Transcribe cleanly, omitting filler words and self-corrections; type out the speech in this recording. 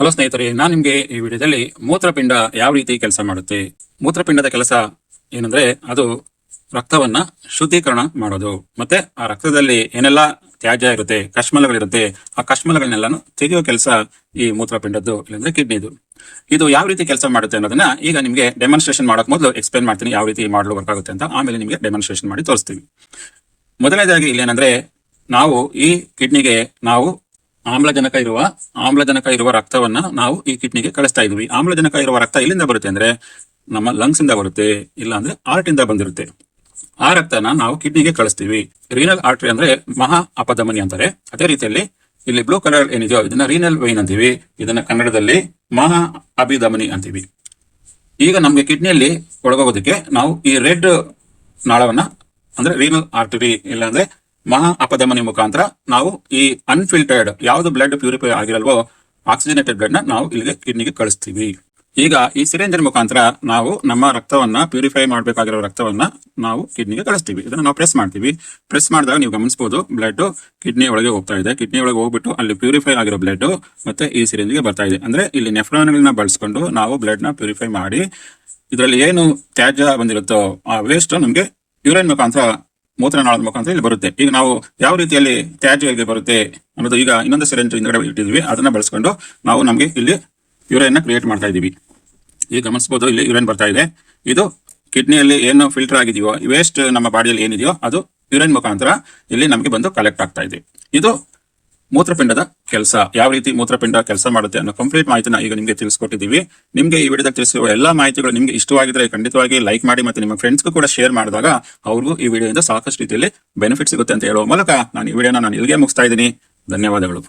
Hello ಸ್ನೇಹಿತರೆ, ನಾನು ನಿಮಗೆ ಈ ವಿಡಿಯೋದಲ್ಲಿ ಮೂತ್ರಪಿಂಡ ಯಾವ ರೀತಿ ಕೆಲಸ ಮಾಡುತ್ತೆ. ಮೂತ್ರಪಿಂಡದ ಕೆಲಸ ಏನಂದ್ರೆ ಅದು ರಕ್ತವನ್ನ ಶುದ್ಧೀಕರಣ ಮಾಡೋದು. ಮತ್ತೆ ಆ ರಕ್ತದಲ್ಲಿ ಏನೆಲ್ಲ ತ್ಯಾಜ್ಯ ಇರುತ್ತೆ, ಕಶ್ಮಲಗಳಿರುತ್ತೆ, ಆ ಕಶ್ಮಲಗಳನ್ನೆಲ್ಲಾನು ತೆಗೆಯುವ ಕೆಲಸ ಈ ಮೂತ್ರಪಿಂಡದ್ದು, ಇಲ್ಲಂದ್ರೆ ಕಿಡ್ನಿದು. ಇದು ಯಾವ ರೀತಿ ಕೆಲಸ ಮಾಡುತ್ತೆ ಅನ್ನೋದನ್ನ ಈಗ ನಿಮಗೆ ಡೆಮಾನ್ಸ್ಟ್ರೇಷನ್ ಮಾಡೋಕ್ ಮೊದಲು ಎಕ್ಸ್ಪ್ಲೇನ್ ಮಾಡ್ತೀನಿ, ಯಾವ ರೀತಿ ಮಾಡಲು ವರ್ಕ್ ಆಗುತ್ತೆ ಅಂತ. ಆಮೇಲೆ ನಿಮಗೆ ಡೆಮಾನ್ಸ್ಟ್ರೇಷನ್ ಮಾಡಿ ತೋರಿಸ್ತೀವಿ. ಮೊದಲನೇದಾಗಿ ಇಲ್ಲೇನಂದ್ರೆ, ನಾವು ಈ ಕಿಡ್ನಿಗೆ ನಾವು ಆಮ್ಲಜನಕ ಇರುವ ರಕ್ತವನ್ನ ನಾವು ಈ ಕಿಡ್ನಿಗೆ ಕಳಿಸ್ತಾ ಇದೀವಿ. ಆಮ್ಲಜನಕ ಇರುವ ರಕ್ತ ಎಲ್ಲಿಂದ ಬರುತ್ತೆ ಅಂದ್ರೆ ನಮ್ಮ ಲಂಗ್ಸ್ ಇಂದ ಬರುತ್ತೆ, ಇಲ್ಲ ಅಂದ್ರೆ ಹಾರ್ಟ್ ಇಂದ ಬಂದಿರುತ್ತೆ. ಆ ರಕ್ತನ ನಾವು ಕಿಡ್ನಿಗೆ ಕಳಿಸ್ತೀವಿ. ರೀನಲ್ ಆರ್ಟರಿ ಅಂದ್ರೆ ಮಹಾ ಅಪಧಮನಿ ಅಂತಾರೆ. ಅದೇ ರೀತಿಯಲ್ಲಿ ಇಲ್ಲಿ ಬ್ಲೂ ಕಲರ್ ಏನಿದೆಯೋ ಇದನ್ನ ರೀನಲ್ ವೈನ್ ಅಂತೀವಿ, ಇದನ್ನ ಕನ್ನಡದಲ್ಲಿ ಮಹಾ ಅಭಿಧಮನಿ ಅಂತೀವಿ. ಈಗ ನಮ್ಗೆ ಕಿಡ್ನಿಯಲ್ಲಿ ಒಳಗೋಗೋದಕ್ಕೆ ನಾವು ಈ ರೆಡ್ ನಾಳವನ್ನ ಅಂದ್ರೆ ರೀನಲ್ ಆರ್ಟರಿ ಇಲ್ಲ ಅಂದ್ರೆ ಮಹಾ ಅಪಧಮನಿ ಮುಖಾಂತರ ನಾವು ಈ ಅನ್ಫಿಲ್ಟರ್ಡ್ ಯಾವ್ದು ಬ್ಲಡ್ ಪ್ಯೂರಿಫೈ ಆಗಿರಲ್ವೋ ಆಕ್ಸಿಜನೇಟೆಡ್ ಬ್ಲಡ್ ನ ನಾವು ಇಲ್ಲಿಗೆ ಕಿಡ್ನಿಗೆ ಕಳಿಸ್ತೀವಿ. ಈಗ ಈ ಸಿರಿಂಜರ್ ಮುಖಾಂತರ ನಾವು ನಮ್ಮ ರಕ್ತವನ್ನ ಪ್ಯೂರಿಫೈ ಮಾಡಬೇಕಾಗಿರೋ ರಕ್ತವನ್ನ ನಾವು ಕಿಡ್ನಿಗೆ ಕಳಿಸ್ತೀವಿ. ಇದನ್ನ ನಾವು ಪ್ರೆಸ್ ಮಾಡ್ತೀವಿ. ಪ್ರೆಸ್ ಮಾಡಿದಾಗ ನೀವು ಗಮನಿಸಬಹುದು ಬ್ಲಡ್ ಕಿಡ್ನಿ ಒಳಗೆ ಹೋಗ್ತಾ ಇದೆ. ಕಿಡ್ನಿ ಒಳಗೆ ಹೋಗ್ಬಿಟ್ಟು ಅಲ್ಲಿ ಪ್ಯೂರಿಫೈ ಆಗಿರೋ ಬ್ಲಡ್ ಮತ್ತೆ ಈ ಸಿರಿಂಜ್ಗೆ ಬರ್ತಾ ಇದೆ. ಅಂದ್ರೆ ಇಲ್ಲಿ ನೆಫ್ರಾನ್ಗಳನ್ನ ಬಳಸ್ಕೊಂಡು ನಾವು ಬ್ಲಡ್ ನ ಪ್ಯೂರಿಫೈ ಮಾಡಿ ಇದರಲ್ಲಿ ಏನು ತ್ಯಾಜ್ಯ ಬಂದಿರುತ್ತೋ ಆ ವೇಸ್ಟ್ ನಮ್ಗೆ ಯೂರಿನ್ ಮುಖಾಂತರ ಮೂತ್ರನಾಳದ ಮುಖಾಂತರ ಇಲ್ಲಿ ಬರುತ್ತೆ. ಈಗ ನಾವು ಯಾವ ರೀತಿಯಲ್ಲಿ ತ್ಯಾಜ್ಯ ಇಲ್ಲಿ ಬರುತ್ತೆ ಅನ್ನೋದು ಈಗ ಇನ್ನೊಂದು ಸಿರಿಂಜ್ ಹಿಂದ್ಗಡೆ ಇಟ್ಟಿದ್ವಿ, ಅದನ್ನ ಬಳಸ್ಕೊಂಡು ನಾವು ನಮ್ಗೆ ಇಲ್ಲಿ ಯೂರಿನ್ ಕ್ರಿಯೇಟ್ ಮಾಡ್ತಾ ಇದೀವಿ. ಈಗ ಗಮನಿಸಬಹುದು ಇಲ್ಲಿ ಯೂರಿನ್ ಬರ್ತಾ ಇದೆ. ಇದು ಕಿಡ್ನಿಯಲ್ಲಿ ಏನು ಫಿಲ್ಟರ್ ಆಗಿದೆಯೋ ವೇಸ್ಟ್ ನಮ್ಮ ಬಾಡಿಯಲ್ಲಿ ಏನಿದೆಯೋ ಅದು ಯೂರಿನ್ ಮುಖಾಂತರ ಇಲ್ಲಿ ನಮಗೆ ಬಂದು ಕಲೆಕ್ಟ್ ಆಗ್ತಾ ಇದೆ. ಇದು ಮೂತ್ರಪಿಂಡದ ಕೆಲಸ. ಯಾವ ರೀತಿ ಮೂತ್ರಪಿಂಡ ಕೆಲಸ ಮಾಡುತ್ತೆ ಅನ್ನೋ ಕಂಪ್ಲೀಟ್ ಮಾಹಿತಿನ ಈಗ ನಿಮಗೆ ತಿಳಿಸ್ಕೊಟ್ಟಿದ್ದೀವಿ. ನಿಮಗೆ ಈ ವಿಡಿಯೋದಲ್ಲಿ ತಿಳಿಸಿರುವ ಎಲ್ಲಾ ಮಾಹಿತಿಗಳು ನಿಮಗೆ ಇಷ್ಟವಾಗಿದ್ರೆ ಖಂಡಿತವಾಗಿ ಲೈಕ್ ಮಾಡಿ, ಮತ್ತೆ ನಿಮ್ಮ ಫ್ರೆಂಡ್ಸ್ಗೂ ಕೂಡ ಶೇರ್ ಮಾಡಿದಾಗ ಅವ್ರಿಗೂ ಈ ವಿಡಿಯೋದಿಂದ ಸಾಕಷ್ಟು ರೀತಿಯಲ್ಲಿ ಬೆನಿಫಿಟ್ ಸಿಗುತ್ತೆ ಅಂತ ಹೇಳುವ ಮೂಲಕ ನಾನು ಈ ವಿಡಿಯೋನ ಇಲ್ಲಿಗೆ ಮುಗಿಸ್ತಾ ಇದ್ದೀನಿ. ಧನ್ಯವಾದಗಳು.